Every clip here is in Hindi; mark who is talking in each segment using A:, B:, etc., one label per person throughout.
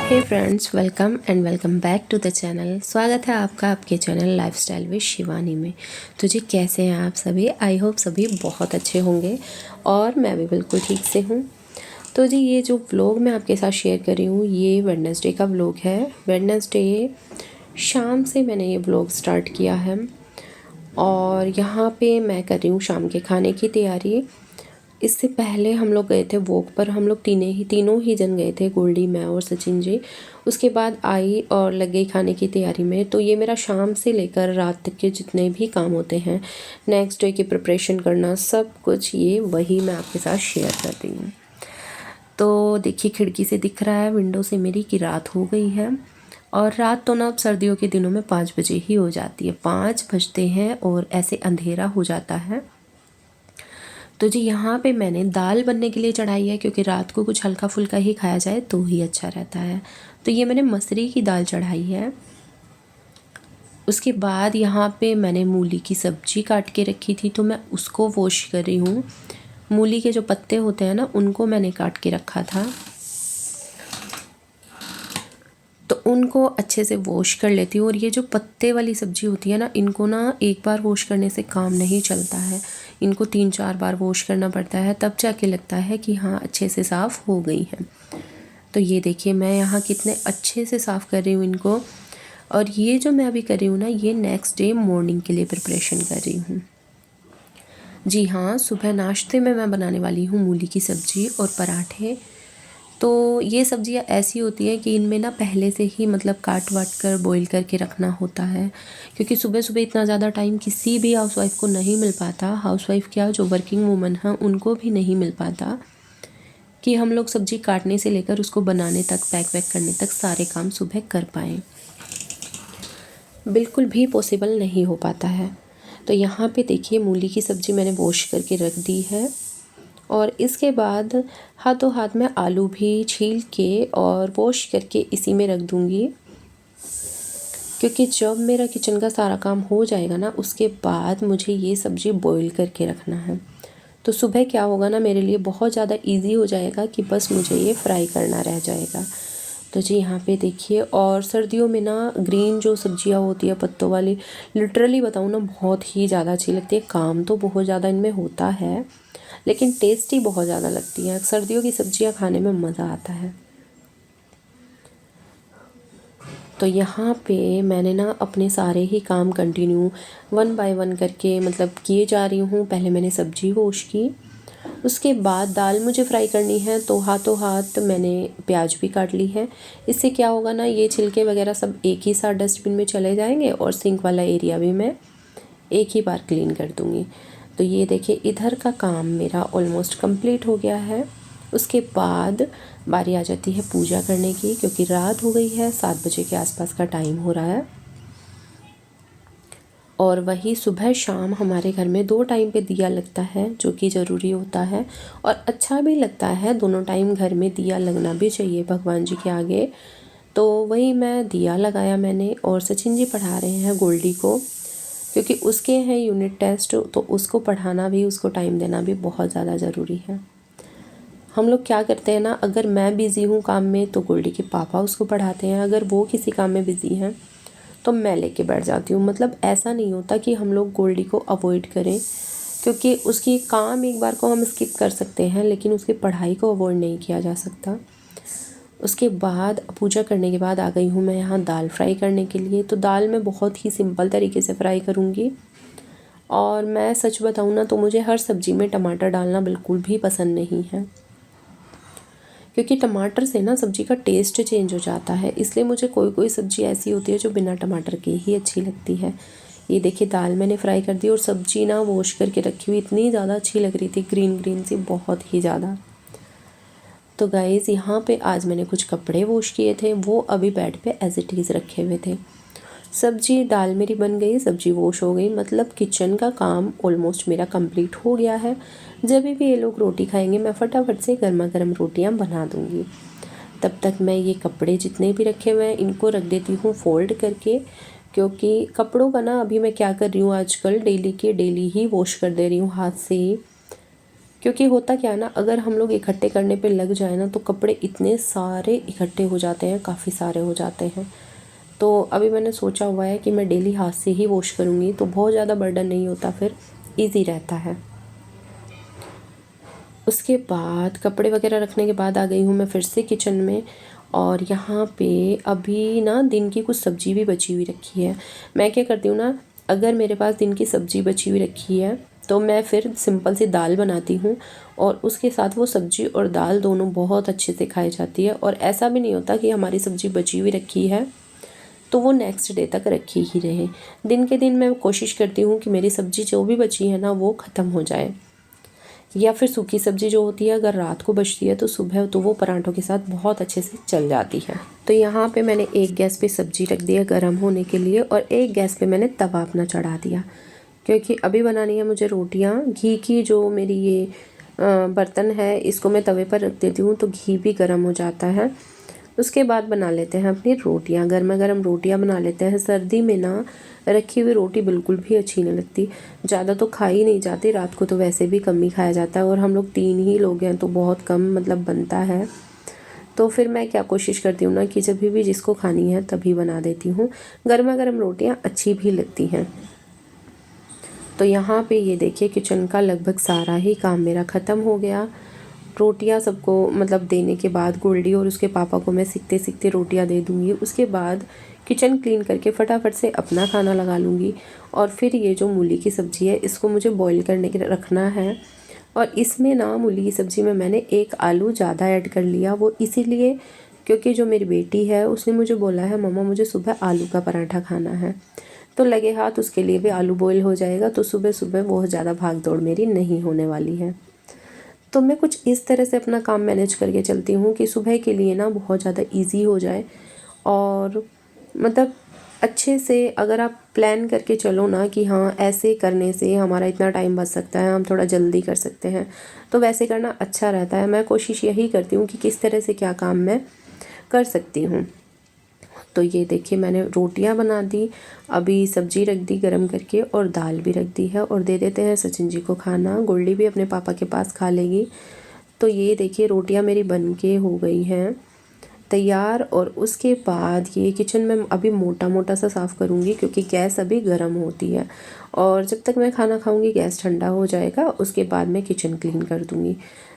A: Hey friends, welcome back to the channel. स्वागत है आपका आपके चैनल लाइफस्टाइल विद शिवानी में। तो जी, कैसे हैं आप सभी? आई होप सभी बहुत अच्छे होंगे और मैं भी बिल्कुल ठीक से हूँ। तो जी, ये जो व्लॉग मैं आपके साथ शेयर कर रही हूँ, ये वेडनेसडे का व्लॉग है। वेडनेसडे शाम से मैंने ये व्लॉग स्टार्ट किया है और यहाँ पे मैं कर रही हूँ शाम के खाने की तैयारी। इससे पहले हम लोग गए थे वॉक पर। हम लोग तीनों ही जन गए थे, गोल्डी, मैं और सचिन जी। उसके बाद आई और लग गई खाने की तैयारी में। तो ये मेरा शाम से लेकर रात तक के जितने भी काम होते हैं, नेक्स्ट डे की प्रिपरेशन करना, सब कुछ ये वही मैं आपके साथ शेयर कर रही हूँ। तो देखिए, खिड़की से दिख रहा है विंडो से मेरी कि रात हो गई है। और रात तो ना अब सर्दियों के दिनों में 5 बजे ही हो जाती है। 5 बजते हैं और ऐसे अंधेरा हो जाता है। तो जी, यहाँ पे मैंने दाल बनने के लिए चढ़ाई है, क्योंकि रात को कुछ हल्का फुल्का ही खाया जाए तो ही अच्छा रहता है। तो ये मैंने मसूरी की दाल चढ़ाई है। उसके बाद यहाँ पे मैंने मूली की सब्जी काट के रखी थी, तो मैं उसको वॉश कर रही हूँ। मूली के जो पत्ते होते हैं ना, उनको मैंने काट के रखा था, तो उनको अच्छे से वॉश कर लेती हूँ। और ये जो पत्ते वाली सब्ज़ी होती है ना, इनको ना एक बार वॉश करने से काम नहीं चलता है। इनको 3-4 बार वॉश करना पड़ता है, तब जाके लगता है कि हाँ, अच्छे से साफ़ हो गई हैं। तो ये देखिए, मैं यहाँ कितने अच्छे से साफ़ कर रही हूँ इनको। और ये जो मैं अभी कर रही हूँ ना, ये नेक्स्ट डे मॉर्निंग के लिए प्रिपरेशन कर रही हूँ। जी हाँ, सुबह नाश्ते में मैं बनाने वाली हूँ मूली की सब्ज़ी और पराठे। तो ये सब्ज़ियाँ ऐसी होती हैं कि इनमें ना पहले से ही मतलब काट वाट कर बॉईल करके रखना होता है, क्योंकि सुबह सुबह इतना ज़्यादा टाइम किसी भी हाउसवाइफ़ को नहीं मिल पाता। हाउसवाइफ़ क्या, जो वर्किंग वूमन हैं, उनको भी नहीं मिल पाता कि हम लोग सब्ज़ी काटने से लेकर उसको बनाने तक, पैक वैक करने तक सारे काम सुबह कर पाएँ। बिल्कुल भी पॉसिबल नहीं हो पाता है। तो यहाँ पे देखिए, मूली की सब्ज़ी मैंने वॉश करके रख दी है। और इसके बाद हाथों हाथ में आलू भी छील के और वॉश करके इसी में रख दूँगी, क्योंकि जब मेरा किचन का सारा काम हो जाएगा ना, उसके बाद मुझे ये सब्ज़ी बॉईल करके रखना है। तो सुबह क्या होगा ना, मेरे लिए बहुत ज़्यादा इजी हो जाएगा कि बस मुझे ये फ्राई करना रह जाएगा। तो जी, यहाँ पे देखिए, और सर्दियों में ना ग्रीन जो सब्जियाँ होती है पत्तों वाली, लिटरली बताऊँ ना, बहुत ही ज़्यादा अच्छी लगती है। काम तो बहुत ज़्यादा इनमें होता है, लेकिन टेस्टी बहुत ज़्यादा लगती है। सर्दियों की सब्जियां खाने में मज़ा आता है। तो यहाँ पे मैंने ना अपने सारे ही काम कंटिन्यू 1 बाय 1 करके मतलब किए जा रही हूँ। पहले मैंने सब्जी वॉश की, उसके बाद दाल मुझे फ्राई करनी है, तो हाथों हाथ मैंने प्याज भी काट ली है। इससे क्या होगा ना, ये छिलके वगैरह सब एक ही साथ डस्टबिन में चले जाएंगे और सिंक वाला एरिया भी मैं एक ही बार क्लीन कर दूँगी। तो ये देखिए, इधर का काम मेरा ऑलमोस्ट कंप्लीट हो गया है। उसके बाद बारी आ जाती है पूजा करने की, क्योंकि रात हो गई है, 7 बजे के आसपास का टाइम हो रहा है। और वही सुबह शाम हमारे घर में 2 टाइम पे दिया लगता है, जो कि ज़रूरी होता है और अच्छा भी लगता है। दोनों टाइम घर में दिया लगना भी चाहिए भगवान जी के आगे। तो वही मैं दिया लगाया मैंने। और सचिन जी पढ़ा रहे हैं गोल्डी को, क्योंकि उसके हैं यूनिट टेस्ट, तो उसको पढ़ाना भी, उसको टाइम देना भी बहुत ज़्यादा ज़रूरी है। हम लोग क्या करते हैं ना, अगर मैं बिज़ी हूँ काम में तो गोल्डी के पापा उसको पढ़ाते हैं, अगर वो किसी काम में बिज़ी हैं तो मैं लेके बैठ जाती हूँ। मतलब ऐसा नहीं होता कि हम लोग गोल्डी को अवॉइड करें, क्योंकि उसकी काम एक बार को हम स्किप कर सकते हैं, लेकिन उसकी पढ़ाई को अवॉइड नहीं किया जा सकता। उसके बाद पूजा करने के बाद आ गई हूँ मैं यहाँ दाल फ्राई करने के लिए। तो दाल मैं बहुत ही सिंपल तरीके से फ्राई करूँगी। और मैं सच बताऊँ ना, तो मुझे हर सब्ज़ी में टमाटर डालना बिल्कुल भी पसंद नहीं है, क्योंकि टमाटर से ना सब्ज़ी का टेस्ट चेंज हो जाता है। इसलिए मुझे कोई कोई सब्ज़ी ऐसी होती है जो बिना टमाटर के ही अच्छी लगती है। ये देखिए, दाल मैंने फ्राई कर दी और सब्ज़ी ना वॉश करके रखी हुई इतनी ज़्यादा अच्छी लग रही थी, ग्रीन ग्रीन सी, बहुत ही ज़्यादा। तो गाइज़, यहाँ पे आज मैंने कुछ कपड़े वॉश किए थे, वो अभी बेड पे एज इट इज़ रखे हुए थे। सब्जी दाल मेरी बन गई, सब्जी वॉश हो गई, मतलब किचन का काम ऑलमोस्ट मेरा कंप्लीट हो गया है। जब भी ये लोग रोटी खाएंगे, मैं फटाफट से गर्मा गर्म रोटियां बना दूंगी। तब तक मैं ये कपड़े जितने भी रखे हुए हैं इनको रख देती हूँ फोल्ड करके, क्योंकि कपड़ों का ना अभी मैं क्या कर रही हूँ, आजकल डेली के डेली ही वॉश कर दे रही हूँ हाथ से ही। क्योंकि होता क्या है ना, अगर हम लोग इकट्ठे करने पे लग जाए ना तो कपड़े इतने सारे इकट्ठे हो जाते हैं, काफ़ी सारे हो जाते हैं। तो अभी मैंने सोचा हुआ है कि मैं डेली हाथ से ही वॉश करूँगी, तो बहुत ज़्यादा बर्डन नहीं होता, फिर ईज़ी रहता है। उसके बाद कपड़े वगैरह रखने के बाद आ गई हूँ मैं फिर से किचन में। और यहाँ पे अभी ना दिन की कुछ सब्ज़ी भी बची हुई रखी है। मैं क्या करती हूँ ना, अगर मेरे पास दिन की सब्ज़ी बची हुई रखी है तो मैं फिर सिंपल सी दाल बनाती हूँ, और उसके साथ वो सब्ज़ी और दाल दोनों बहुत अच्छे से खाई जाती है। और ऐसा भी नहीं होता कि हमारी सब्ज़ी बची हुई रखी है तो वो नेक्स्ट डे तक रखी ही रहे। दिन के दिन मैं कोशिश करती हूँ कि मेरी सब्ज़ी जो भी बची है ना वो ख़त्म हो जाए, या फिर सूखी सब्ज़ी जो होती है अगर रात को बचती है तो सुबह तो वो पराठों के साथ बहुत अच्छे से चल जाती है। तो यहाँ पे मैंने एक गैस पे सब्ज़ी रख दी है गर्म होने के लिए, और एक गैस पे मैंने तवा अपना चढ़ा दिया, क्योंकि अभी बनानी है मुझे रोटियाँ। घी की जो मेरी ये बर्तन है इसको मैं तवे पर रख देती हूँ तो घी भी गर्म हो जाता है। उसके बाद बना लेते हैं अपनी रोटियां, गर्मा गर्म रोटियां बना लेते हैं। सर्दी में ना रखी हुई रोटी बिल्कुल भी अच्छी नहीं लगती, ज़्यादा तो खाई नहीं जाती, रात को तो वैसे भी कम ही खाया जाता है, और हम लोग 3 ही लोग हैं तो बहुत कम मतलब बनता है। तो फिर मैं क्या कोशिश करती हूँ ना कि जब भी जिसको खानी है तभी बना देती हूँ। गर्मा गर्म रोटियाँ अच्छी भी लगती हैं। तो यहाँ पे ये देखिए किचन का लगभग सारा ही काम मेरा ख़त्म हो गया। रोटियां सबको मतलब देने के बाद गोल्डी और उसके पापा को मैं सीखते सीखते रोटियां दे दूँगी। उसके बाद किचन क्लीन करके फटाफट से अपना खाना लगा लूँगी। और फिर ये जो मूली की सब्ज़ी है इसको मुझे बॉईल करने के लिए रखना है। और इसमें ना मूली की सब्ज़ी में मैंने एक आलू ज़्यादा ऐड कर लिया, वो इसीलिए क्योंकि जो मेरी बेटी है उसने मुझे बोला है मम्मा मुझे सुबह आलू का पराठा खाना है, तो लगे हाथ उसके लिए भी आलू बॉईल हो जाएगा, तो सुबह सुबह बहुत ज़्यादा भाग दौड़ मेरी नहीं होने वाली है। तो मैं कुछ इस तरह से अपना काम मैनेज करके चलती हूँ कि सुबह के लिए ना बहुत ज़्यादा इजी हो जाए। और मतलब अच्छे से अगर आप प्लान करके चलो ना कि हाँ ऐसे करने से हमारा इतना टाइम बच सकता है, हम थोड़ा जल्दी कर सकते हैं, तो वैसे करना अच्छा रहता है। मैं कोशिश यही करती हूँ कि किस तरह से क्या काम मैं कर सकती हूँ। तो ये देखिए मैंने रोटियां बना दी, अभी सब्जी रख दी गरम करके, और दाल भी रख दी है, और दे देते हैं सचिन जी को खाना। गोल्डी भी अपने पापा के पास खा लेगी। तो ये देखिए रोटियां मेरी बन के हो गई हैं तैयार। और उसके बाद ये किचन में अभी मोटा मोटा सा साफ़ करूँगी क्योंकि गैस अभी गर्म होती है, और जब तक मैं खाना खाऊँगी गैस ठंडा हो जाएगा, उसके बाद मैं किचन क्लीन कर दूँगी।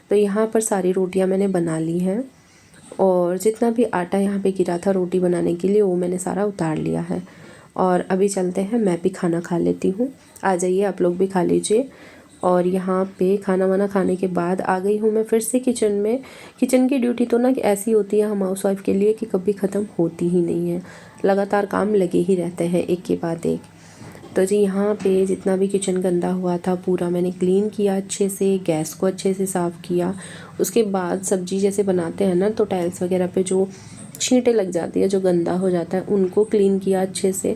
A: तो यहाँ पर सारी रोटियाँ मैंने बना ली हैं, और जितना भी आटा यहाँ पे गिरा था रोटी बनाने के लिए वो मैंने सारा उतार लिया है। और अभी चलते हैं, मैं भी खाना खा लेती हूँ। आ जाइए आप लोग भी खा लीजिए। और यहाँ पे खाना वाना खाने के बाद आ गई हूँ मैं फिर से किचन में। किचन की ड्यूटी तो ना ऐसी होती है हम हाउस वाइफ के लिए कि कभी ख़त्म होती ही नहीं है, लगातार काम लगे ही रहते हैं एक के बाद एक। तो जी यहाँ पे जितना भी किचन गंदा हुआ था पूरा मैंने क्लीन किया अच्छे से, गैस को अच्छे से साफ़ किया। उसके बाद सब्ज़ी जैसे बनाते हैं ना तो टाइल्स वगैरह पे जो छींटे लग जाती है, जो गंदा हो जाता है, उनको क्लीन किया अच्छे से।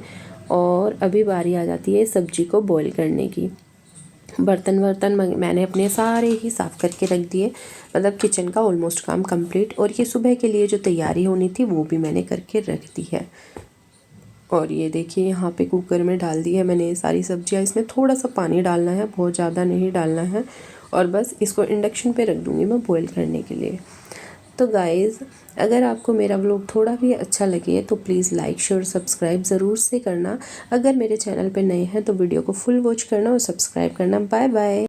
A: और अभी बारी आ जाती है सब्ज़ी को बॉईल करने की। बर्तन मैंने अपने सारे ही साफ़ करके रख दिए, मतलब किचन का ऑलमोस्ट काम कंप्लीट। और ये सुबह के लिए जो तैयारी होनी थी वो भी मैंने करके रख दी है। और ये देखिए यहाँ पे कुकर में डाल दी है मैंने ये सारी सब्जियाँ। इसमें थोड़ा सा पानी डालना है, बहुत ज़्यादा नहीं डालना है, और बस इसको इंडक्शन पे रख दूँगी मैं बॉईल करने के लिए। तो गाइज़ अगर आपको मेरा व्लॉग थोड़ा भी अच्छा लगे तो प्लीज़ लाइक शेयर सब्सक्राइब ज़रूर से करना। अगर मेरे चैनल पे नए हैं तो वीडियो को फुल वॉच करना और सब्सक्राइब करना। Bye bye.